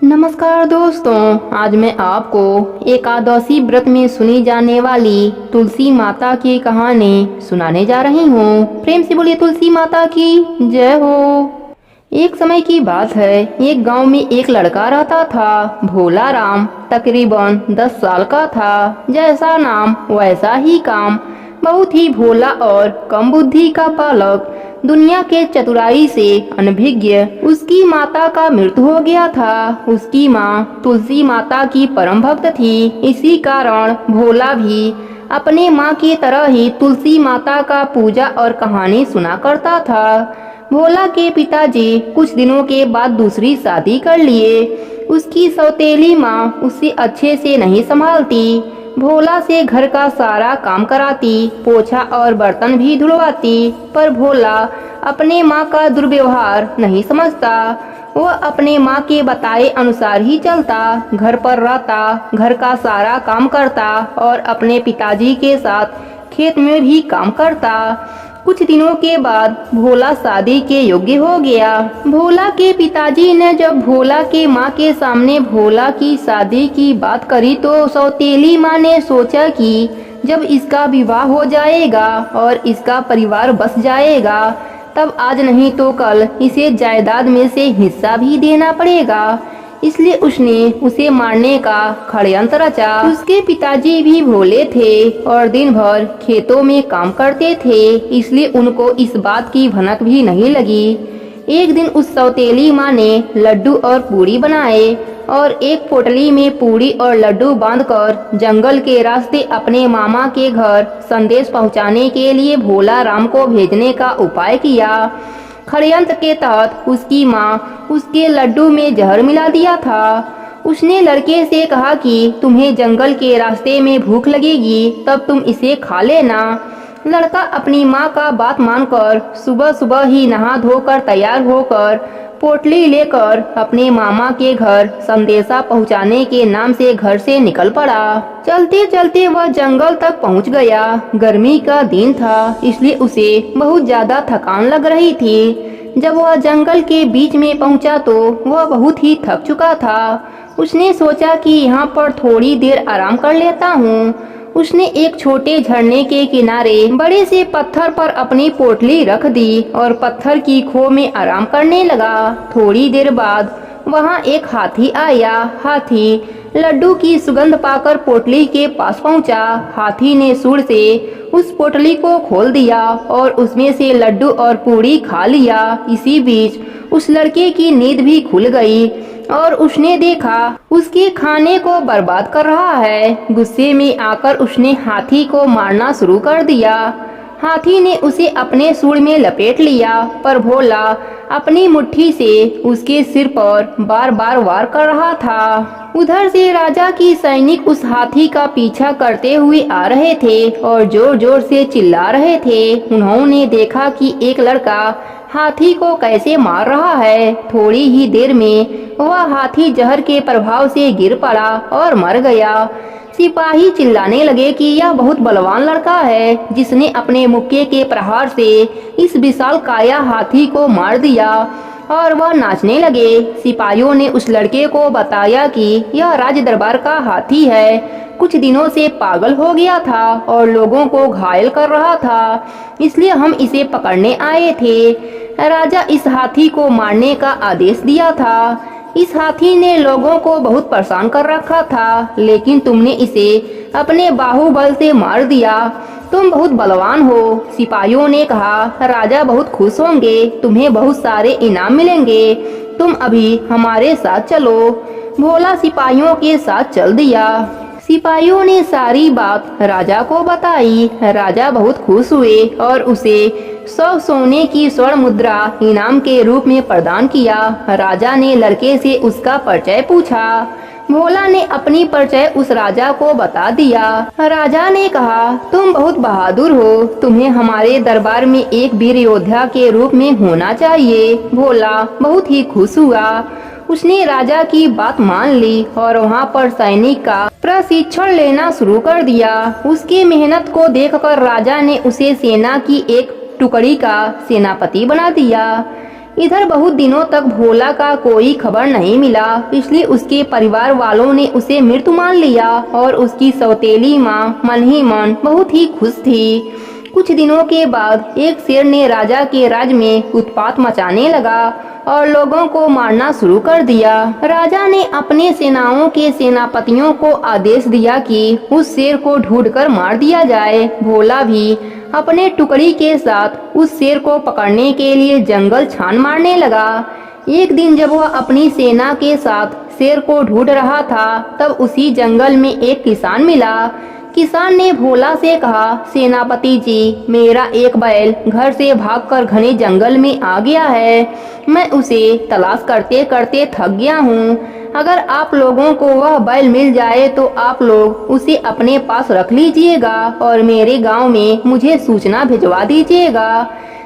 नमस्कार दोस्तों, आज मैं आपको एकादशी व्रत में सुनी जाने वाली तुलसी माता की कहानी सुनाने जा रही हूँ। प्रेम से बोलिए तुलसी माता की जय हो। एक समय की बात है, एक गांव में एक लड़का रहता था, भोला राम। तकरीबन 10 साल का था। जैसा नाम वैसा ही काम। बहुत ही भोला और कम बुद्धि का बालक, दुनिया के चतुराई से अनभिज्ञ। उसकी माता का मृत्यु हो गया था। उसकी माँ तुलसी माता की परम भक्त थी। इसी कारण भोला भी अपने माँ की तरह ही तुलसी माता का पूजा और कहानी सुना करता था। भोला के पिताजी कुछ दिनों के बाद दूसरी शादी कर लिए। उसकी सौतेली माँ उसे अच्छे से नहीं संभालती। भोला से घर का सारा काम कराती, पोछा और बर्तन भी धुलवाती। पर भोला अपने माँ का दुर्व्यवहार नहीं समझता। वह अपने माँ के बताए अनुसार ही चलता, घर पर रहता, घर का सारा काम करता और अपने पिताजी के साथ खेत में भी काम करता। कुछ दिनों के बाद भोला शादी के योग्य हो गया। भोला के पिताजी ने जब भोला के माँ के सामने भोला की शादी की बात करी तो सौतेली माँ ने सोचा कि जब इसका विवाह हो जाएगा और इसका परिवार बस जाएगा, तब आज नहीं तो कल इसे जायदाद में से हिस्सा भी देना पड़ेगा। इसलिए उसने उसे मारने का षड्यंत्र रचा। उसके पिताजी भी भोले थे और दिन भर खेतों में काम करते थे, इसलिए उनको इस बात की भनक भी नहीं लगी। एक दिन उस सौतेली माँ ने लड्डू और पूड़ी बनाए और एक पोटली में पूड़ी और लड्डू बांधकर जंगल के रास्ते अपने मामा के घर संदेश पहुँचाने के लिए भोला राम को भेजने का उपाय किया। षड्यंत्र के तहत उसकी माँ उसके लड्डू में जहर मिला दिया था। उसने लड़के से कहा कि तुम्हें जंगल के रास्ते में भूख लगेगी, तब तुम इसे खा लेना। लड़का अपनी माँ का बात मानकर सुबह सुबह ही नहा धोकर तैयार होकर पोटली लेकर अपने मामा के घर संदेशा पहुंचाने के नाम से घर से निकल पड़ा। चलते चलते वह जंगल तक पहुंच गया। गर्मी का दिन था, इसलिए उसे बहुत ज्यादा थकान लग रही थी। जब वह जंगल के बीच में पहुंचा तो वह बहुत ही थक चुका था। उसने सोचा कि यहाँ पर थोड़ी देर आराम कर लेता हूँ। उसने एक छोटे झरने के किनारे बड़े से पत्थर पर अपनी पोटली रख दी और पत्थर की खो में आराम करने लगा। थोड़ी देर बाद वहाँ एक हाथी आया। हाथी लड्डू की सुगंध पाकर पोटली के पास पहुँचा। हाथी ने सूंड से उस पोटली को खोल दिया और उसमें से लड्डू और पूड़ी खा लिया। इसी बीच उस लड़के की नींद भी खुल गई और उसने देखा उसके खाने को बर्बाद कर रहा है। गुस्से में आकर उसने हाथी को मारना शुरू कर दिया। हाथी ने उसे अपने सूंड में लपेट लिया, पर भोला अपनी मुट्ठी से उसके सिर पर बार बार वार कर रहा था। उधर से राजा की सैनिक उस हाथी का पीछा करते हुए आ रहे थे और जोर जोर से चिल्ला रहे थे। उन्होंने देखा कि एक लड़का हाथी को कैसे मार रहा है। थोड़ी ही देर में वह हाथी जहर के प्रभाव से गिर पड़ा और मर गया। सिपाही चिल्लाने लगे कि यह बहुत बलवान लड़का है, जिसने अपने मुक्के के प्रहार से इस विशाल काया हाथी को मार दिया, और वह नाचने लगे। सिपाहियों ने उस लड़के को बताया कि यह राज दरबार का हाथी है, कुछ दिनों से पागल हो गया था और लोगों को घायल कर रहा था, इसलिए हम इसे पकड़ने आए थे। राजा इस हाथी को मारने का आदेश दिया था। इस हाथी ने लोगों को बहुत परेशान कर रखा था, लेकिन तुमने इसे अपने बाहुबल से मार दिया। तुम बहुत बलवान हो। सिपाहियों ने कहा, राजा बहुत खुश होंगे, तुम्हें बहुत सारे इनाम मिलेंगे, तुम अभी हमारे साथ चलो। भोला सिपाहियों के साथ चल दिया। सिपाहियों ने सारी बात राजा को बताई। राजा बहुत खुश हुए और उसे 100 सोने की स्वर्ण मुद्रा इनाम के रूप में प्रदान किया। राजा ने लड़के से उसका परिचय पूछा। भोला ने अपनी परिचय उस राजा को बता दिया। राजा ने कहा, तुम बहुत बहादुर हो, तुम्हें हमारे दरबार में एक वीर योद्धा के रूप में होना चाहिए। भोला बहुत ही खुश हुआ। उसने राजा की बात मान ली और वहाँ पर सैनिक का प्रशिक्षण लेना शुरू कर दिया। उसकी मेहनत को देखकर राजा ने उसे सेना की एक टुकड़ी का सेनापति बना दिया। इधर बहुत दिनों तक भोला का कोई खबर नहीं मिला, इसलिए उसके परिवार वालों ने उसे मृत मान लिया और उसकी सौतेली माँ मन ही मन बहुत ही खुश थी। कुछ दिनों के बाद एक शेर ने राजा के राज में उत्पात मचाने लगा और लोगों को मारना शुरू कर दिया। राजा ने अपने सेनाओं के सेनापतियों को आदेश दिया कि उस शेर को ढूंढकर मार दिया जाए। भोला भी अपने टुकड़ी के साथ उस शेर को पकड़ने के लिए जंगल छान मारने लगा। एक दिन जब वह अपनी सेना के साथ शेर को ढूंढ रहा था, तब उसी जंगल में एक किसान मिला। किसान ने भोला से कहा, सेनापति जी, मेरा एक बैल घर से भागकर घने जंगल में आ गया है। मैं उसे तलाश करते करते थक गया हूँ। अगर आप लोगों को वह बैल मिल जाए तो आप लोग उसे अपने पास रख लीजिएगा और मेरे गांव में मुझे सूचना भिजवा दीजिएगा।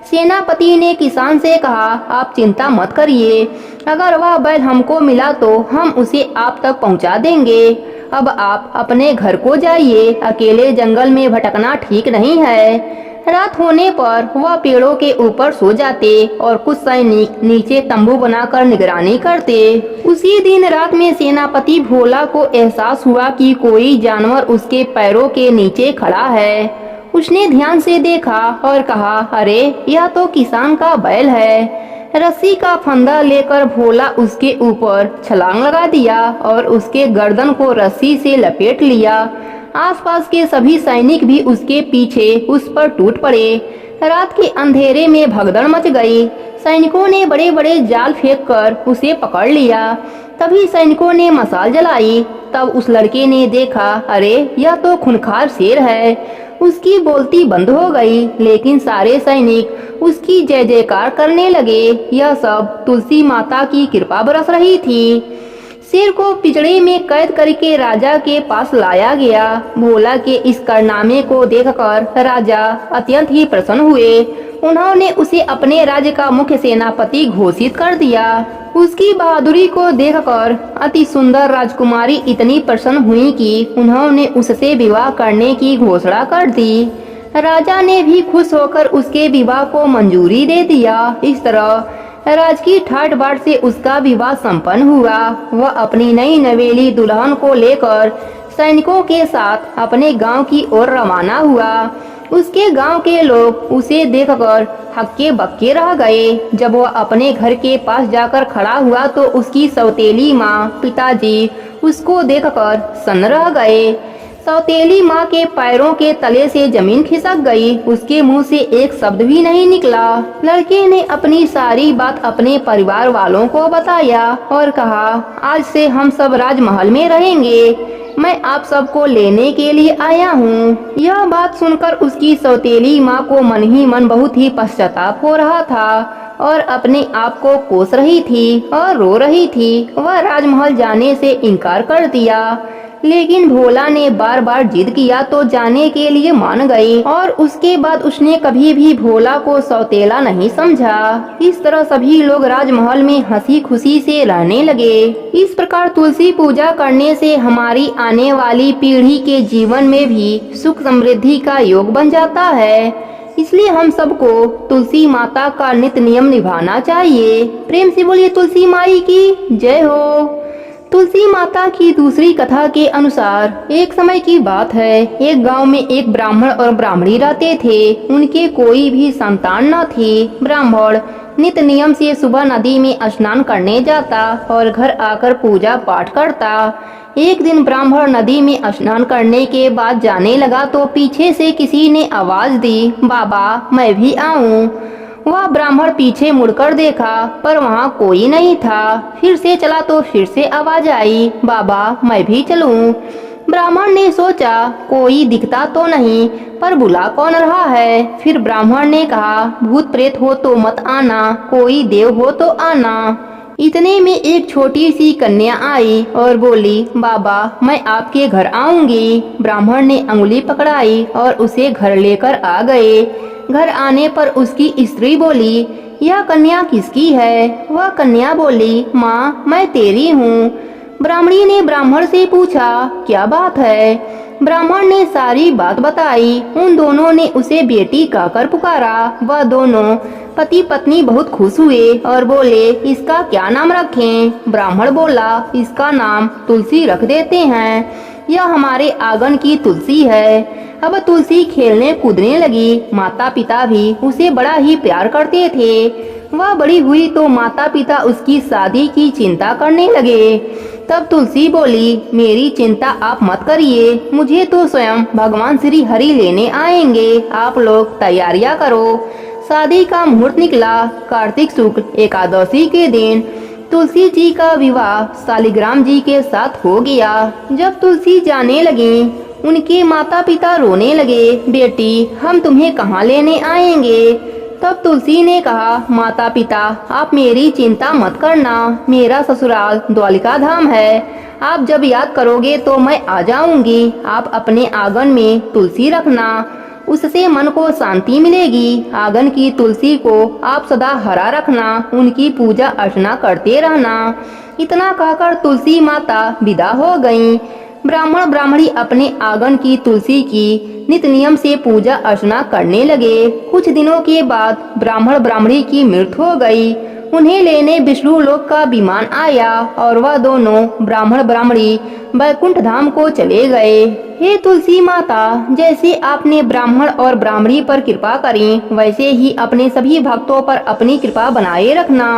सेनापति ने किसान से कहा, आप चिंता मत करिए, अगर वह बैल हमको मिला तो हम उसे आप तक पहुंचा देंगे। अब आप अपने घर को जाइए, अकेले जंगल में भटकना ठीक नहीं है। रात होने पर वह पेड़ों के ऊपर सो जाते और कुछ सैनिक नीचे तंबू बनाकर निगरानी करते। उसी दिन रात में सेनापति भोला को एहसास हुआ कि कोई जानवर उसके पैरों के नीचे खड़ा है। उसने ध्यान से देखा और कहा, अरे यह तो किसान का बैल है। रस्सी का फंदा लेकर भोला उसके ऊपर छलांग लगा दिया और उसके गर्दन को रस्सी से लपेट लिया। आसपास के सभी सैनिक भी उसके पीछे उस पर टूट पड़े। रात के अंधेरे में भगदड़ मच गई। सैनिकों ने बड़े बड़े जाल फेंककर उसे पकड़ लिया। तभी सैनिकों ने मशाल जलाई। तब उस लड़के ने देखा, अरे यह तो खूंखार शेर है। उसकी बोलती बंद हो गई, लेकिन सारे सैनिक उसकी जय जयकार करने लगे। यह सब तुलसी माता की कृपा बरस रही थी। शेर को पिंजड़े में कैद करके राजा के पास लाया गया। भोला के इस कारनामे को देखकर राजा अत्यंत ही प्रसन्न हुए। उन्होंने उसे अपने राज्य का मुख्य सेनापति घोषित कर दिया। उसकी बहादुरी को देखकर अति सुंदर राजकुमारी इतनी प्रसन्न हुई कि उन्होंने उससे विवाह करने की घोषणा कर दी। राजा ने भी खुश होकर उसके विवाह को मंजूरी दे दिया। इस तरह राजकीय ठाट बाट से उसका विवाह संपन्न हुआ। वह अपनी नई नवेली दुल्हन को लेकर सैनिकों के साथ अपने गांव की ओर रवाना हुआ। उसके गांव के लोग उसे देखकर हक्के बक्के रह गए। जब वह अपने घर के पास जाकर खड़ा हुआ तो उसकी सौतेली माँ पिताजी उसको देखकर सन्न रह गए। सौतेली माँ के पैरों के तले से जमीन खिसक गई। उसके मुंह से एक शब्द भी नहीं निकला। लड़के ने अपनी सारी बात अपने परिवार वालों को बताया और कहा, आज से हम सब राजमहल में रहेंगे। मैं आप सबको लेने के लिए आया हूँ। यह बात सुनकर उसकी सौतेली माँ को मन ही मन बहुत ही पश्चाताप हो रहा था और अपने आप को कोस रही थी और रो रही थी। वह राजमहल जाने से इनकार कर दिया, लेकिन भोला ने बार बार जिद किया तो जाने के लिए मान गई और उसके बाद उसने कभी भी भोला को सौतेला नहीं समझा। इस तरह सभी लोग राजमहल में हंसी खुशी से रहने लगे। इस प्रकार तुलसी पूजा करने से हमारी आने वाली पीढ़ी के जीवन में भी सुख समृद्धि का योग बन जाता है। इसलिए हम सबको तुलसी माता का नित्य नियम निभाना चाहिए। प्रेम से बोलिए तुलसी माई की जय हो। तुलसी माता की दूसरी कथा के अनुसार एक समय की बात है, एक गांव में एक ब्राह्मण और ब्राह्मणी रहते थे। उनके कोई भी संतान न थी। ब्राह्मण नित्य नियम से सुबह नदी में स्नान करने जाता और घर आकर पूजा पाठ करता। एक दिन ब्राह्मण नदी में स्नान करने के बाद जाने लगा तो पीछे से किसी ने आवाज दी, बाबा मैं भी आऊं। वह ब्राह्मण पीछे मुड़कर देखा पर वहाँ कोई नहीं था। फिर से चला तो फिर से आवाज आई, बाबा मैं भी चलूं। ब्राह्मण ने सोचा कोई दिखता तो नहीं, पर बुला कौन रहा है। फिर ब्राह्मण ने कहा, भूत प्रेत हो तो मत आना, कोई देव हो तो आना। इतने में एक छोटी सी कन्या आई और बोली, बाबा मैं आपके घर आऊंगी। ब्राह्मण ने अंगुली पकड़ाई और उसे घर लेकर आ गए। घर आने पर उसकी स्त्री बोली, यह कन्या किसकी है। वह कन्या बोली, माँ मैं तेरी हूँ। ब्राह्मणी ने ब्राह्मण से पूछा, क्या बात है। ब्राह्मण ने सारी बात बताई। उन दोनों ने उसे बेटी कहकर पुकारा। वह दोनों पति पत्नी बहुत खुश हुए और बोले, इसका क्या नाम रखें? ब्राह्मण बोला, इसका नाम तुलसी रख देते हैं, यह हमारे आंगन की तुलसी है। अब तुलसी खेलने कूदने लगी। माता पिता भी उसे बड़ा ही प्यार करते थे। वह बड़ी हुई तो माता पिता उसकी शादी की चिंता करने लगे। तब तुलसी बोली, मेरी चिंता आप मत करिए, मुझे तो स्वयं भगवान श्री हरि लेने आएंगे, आप लोग तैयारियां करो। शादी का मुहूर्त निकला। कार्तिक शुक्ल एकादशी के दिन तुलसी जी का विवाह शालिग्राम जी के साथ हो गया। जब तुलसी जाने लगी, उनके माता पिता रोने लगे, बेटी हम तुम्हें कहाँ लेने आएंगे? तब तुलसी ने कहा, माता पिता आप मेरी चिंता मत करना, मेरा ससुराल द्वारिका धाम है, आप जब याद करोगे तो मैं आ जाऊंगी। आप अपने आंगन में तुलसी रखना, उससे मन को शांति मिलेगी। आंगन की तुलसी को आप सदा हरा रखना, उनकी पूजा अर्चना करते रहना। इतना कहकर तुलसी माता विदा हो गईं। ब्राह्मण ब्राह्मणी अपने आंगन की तुलसी की नित नियम से पूजा अर्चना करने लगे। कुछ दिनों के बाद ब्राह्मण ब्राह्मणी की मृत्यु हो गई। उन्हें लेने विष्णु लोक का विमान आया और वह दोनों ब्राह्मण ब्राह्मणी वैकुंठ धाम को चले गए। हे तुलसी माता, जैसे आपने ब्राह्मण और ब्राह्मणी पर कृपा करी, वैसे ही अपने सभी भक्तों पर अपनी कृपा बनाए रखना।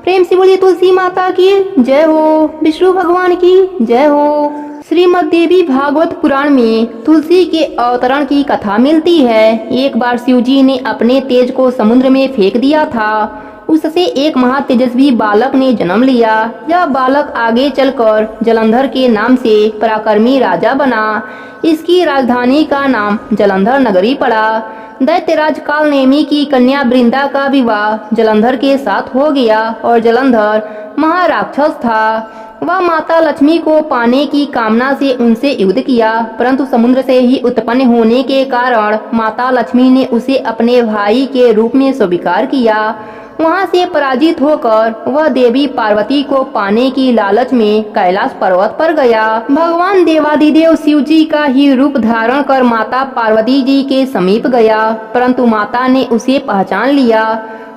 प्रेम से बोलिए तुलसी माता की जय हो, विष्णु भगवान की जय हो। श्रीमद् देवी भागवत पुराण में तुलसी के अवतरण की कथा मिलती है। एक बार शिव जी ने अपने तेज को समुद्र में फेंक दिया था। उससे एक महातेजस्वी बालक ने जन्म लिया। यह बालक आगे चलकर जलंधर के नाम से पराक्रमी राजा बना। इसकी राजधानी का नाम जलंधर नगरी पड़ा। दैत्यराज कालनेमी की कन्या वृंदा का विवाह जलंधर के साथ हो गया और जलंधर महाराक्षस था। वह माता लक्ष्मी को पाने की कामना से उनसे युद्ध किया, परंतु समुद्र से ही उत्पन्न होने के कारण माता लक्ष्मी ने उसे अपने भाई के रूप में स्वीकार किया। वहां से पराजित होकर वह देवी पार्वती को पाने की लालच में कैलाश पर्वत पर गया। भगवान देवादिदेव शिव जी का ही रूप धारण कर माता पार्वती जी के समीप गया, परंतु माता ने उसे पहचान लिया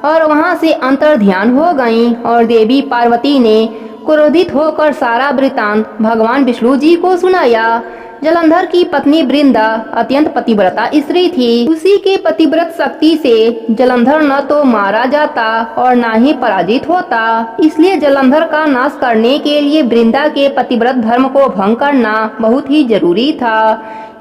और वहां से अंतर ध्यान हो गईं और देवी पार्वती ने क्रोधित होकर सारा वृतांत भगवान विष्णु जी को सुनाया। जलंधर की पत्नी वृंदा अत्यंत पतिव्रता स्त्री थी। उसी के पतिव्रत शक्ति से जलंधर न तो मारा जाता और न ही पराजित होता। इसलिए जलंधर का नाश करने के लिए वृंदा के पतिव्रत धर्म को भंग करना बहुत ही जरूरी था।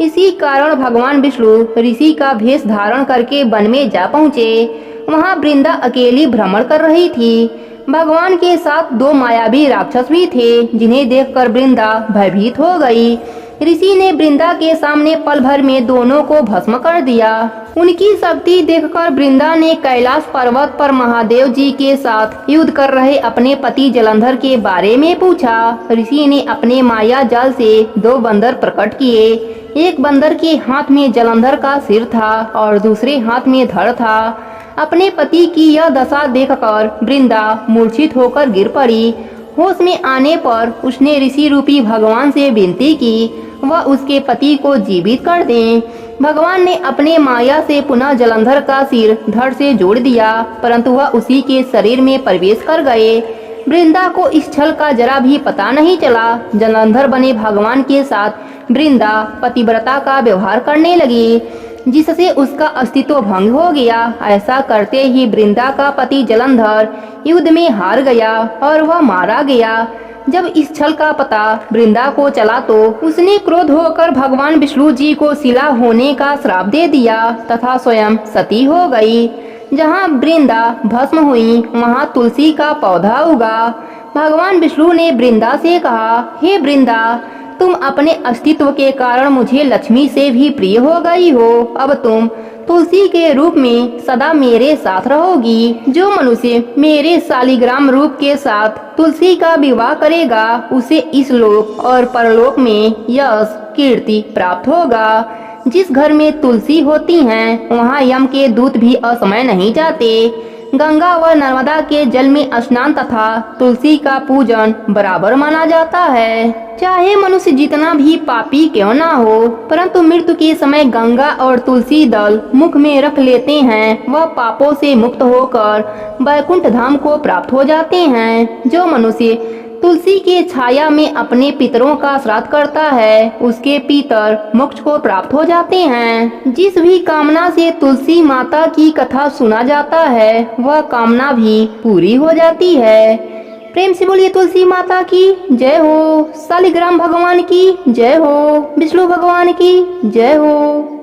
इसी कारण भगवान विष्णु ऋषि का भेष धारण करके वन में जा पहुँचे। वहाँ वृंदा अकेली भ्रमण कर रही थी। भगवान के साथ दो मायावी राक्षस भी थे, जिन्हें देखकर वृंदा भयभीत हो गई। ऋषि ने वृंदा के सामने पल भर में दोनों को भस्म कर दिया। उनकी शक्ति देखकर वृंदा ने कैलाश पर्वत पर महादेव जी के साथ युद्ध कर रहे अपने पति जलंधर के बारे में पूछा। ऋषि ने अपने माया जाल से दो बंदर प्रकट किए। एक बंदर के हाथ में जलंधर का सिर था और दूसरे हाथ में धड़ था। अपने पति की यह दशा देखकर वृंदा मूर्छित होकर गिर पड़ी। होश में आने पर उसने ऋषि रूपी भगवान से विनती की वह उसके पति को जीवित कर दें। भगवान ने अपने माया से पुनः जलंधर का सिर धड़ से जोड़ दिया, परंतु वह उसी के शरीर में प्रवेश कर गए। वृंदा को इस छल का जरा भी पता नहीं चला। जलंधर बने भगवान के साथ वृंदा पतिव्रता का व्यवहार करने लगी, जिससे उसका अस्तित्व भंग हो गया। ऐसा करते ही वृंदा का पति जलंधर युद्ध में हार गया और वह मारा गया। जब इस छल का पता वृंदा को चला तो उसने क्रोध होकर भगवान विष्णु जी को शिला होने का श्राप दे दिया तथा स्वयं सती हो गई। जहाँ वृंदा भस्म हुई वहाँ तुलसी का पौधा उगा। भगवान विष्णु ने वृंदा से कहा, हे वृंदा, तुम अपने अस्तित्व के कारण मुझे लक्ष्मी से भी प्रिय हो गई हो। अब तुम तुलसी के रूप में सदा मेरे साथ रहोगी। जो मनुष्य मेरे शालिग्राम रूप के साथ तुलसी का विवाह करेगा उसे इस लोक और परलोक में यश कीर्ति प्राप्त होगा। जिस घर में तुलसी होती हैं वहाँ यम के दूत भी असमय नहीं जाते। गंगा व नर्मदा के जल में स्नान तथा तुलसी का पूजन बराबर माना जाता है। चाहे मनुष्य जितना भी पापी क्यों ना हो, परंतु मृत्यु के समय गंगा और तुलसी दल मुख में रख लेते हैं, वह पापों से मुक्त होकर वैकुंठ धाम को प्राप्त हो जाते हैं। जो मनुष्य तुलसी के छाया में अपने पितरों का श्राद्ध करता है, उसके पितर मोक्ष को प्राप्त हो जाते हैं। जिस भी कामना से तुलसी माता की कथा सुना जाता है, वह कामना भी पूरी हो जाती है। प्रेम से बोलिए तुलसी माता की जय हो, शालिग्राम भगवान की जय हो, विष्णु भगवान की जय हो।